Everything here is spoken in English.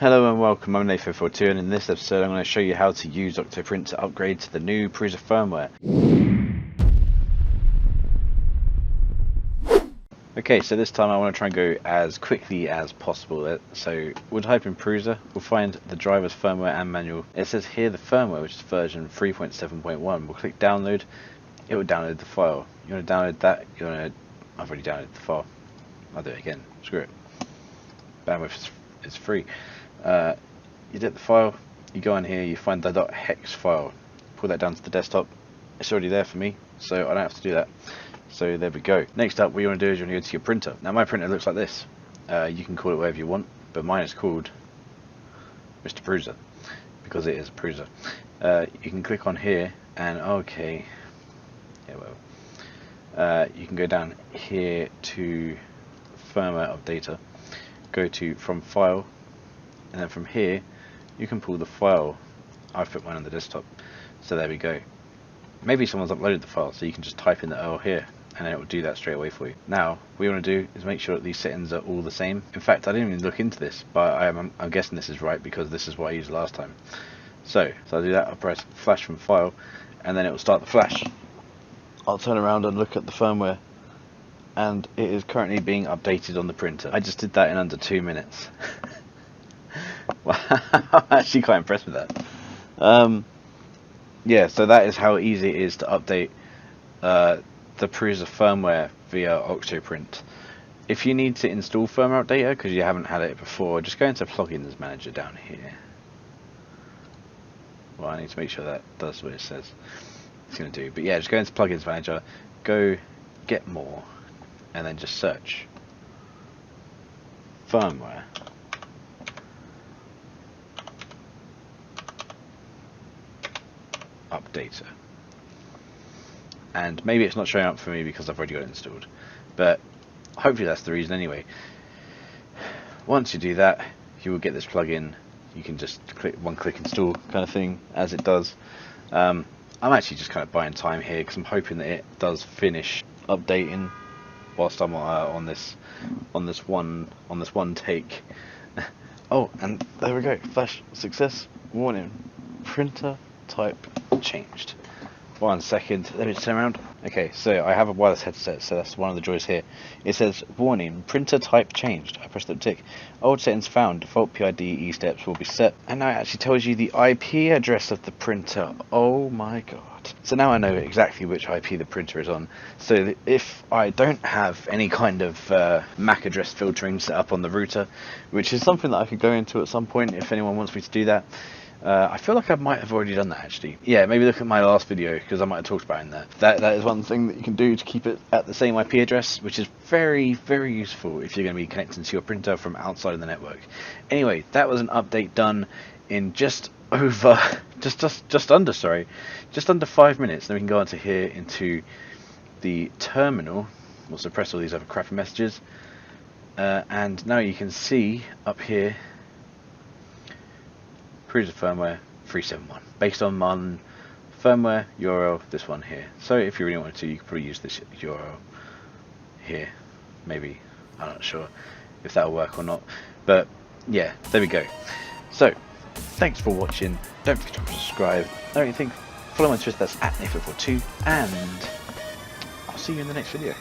Hello and welcome, I'm Anet A8, and in this episode I'm going to show you how to use OctoPrint to upgrade to the new Prusa firmware. Okay, so this time I want to try and go as quickly as possible. So we'll type in Prusa, we'll find the driver's firmware and manual. It says here the firmware, which is version 3.7.1. We'll click download, it will download the file. You want to download that, I've already downloaded the file. I'll do it again, screw it. Bandwidth is free. You get the file, you go on here, you find the .hex file, pull that down to the desktop. It's already there for me, so I don't have to do that. So there we go. Next up, what you want to do is you want to go to your printer. Now my printer looks like this. You can call it whatever you want, but mine is called Mr. Prusa, because it is a Prusa. You can click on here, and okay, yeah, well, you can go down here to firmware updater, go to from file, and then from here you can pull the file. I've put mine on the desktop, so there we go. Maybe someone's uploaded the file, so you can just type in the URL here and then it will do that straight away for you. Now what you want to do is make sure that these settings are all the same. In fact, I didn't even look into this, but I'm guessing this is right because this is what I used last time. So I'll do that. I'll press flash from file and then it will start the flash. I'll turn around and look at the firmware, and it is currently being updated on the printer. I just did that in under 2 minutes. Wow, I'm actually quite impressed with that. Yeah, so that is how easy it is to update the Prusa firmware via OctoPrint. If you need to install firmware updater because you haven't had it before, just go into plugins manager down here. Well, I need to make sure that does what it says it's going to do. But yeah, just go into plugins manager, go get more, and then just search firmware. Updater. And maybe it's not showing up for me because I've already got it installed, but hopefully that's the reason anyway. Once you do that, you will get this plugin. You can just click one-click install kind of thing, as it does. I'm actually just kind of buying time here because I'm hoping that it does finish updating whilst I'm on this one take. Oh, and there we go. Flash success warning. Printer type changed. 1 second, let me just turn around. Okay, so I have a wireless headset, so that's one of the joys here. It says warning, printer type changed. I press the tick. Old settings found, default PID E-steps will be set. And now it actually tells you the IP address of the printer. Oh my god. So now I know exactly which IP the printer is on. So if I don't have any kind of MAC address filtering set up on the router, which is something that I could go into at some point if anyone wants me to do that. I feel like I might have already done that actually. Yeah, maybe look at my last video because I might have talked about it in there. That is one thing that you can do to keep it at the same IP address, which is very, very useful if you're going to be connecting to your printer from outside of the network. Anyway, that was an update done in just under 5 minutes. Then we can go onto here into the terminal. We'll suppress all these other crappy messages, and now you can see up here Prusa firmware 371 based on my firmware URL, this one here. So if you really wanted to, you could probably use this URL here. Maybe, I'm not sure if that'll work or not, but yeah, there we go. So thanks for watching. Don't forget to subscribe. I don't think follow my Twitter, that's @Anet A8, and I'll see you in the next video.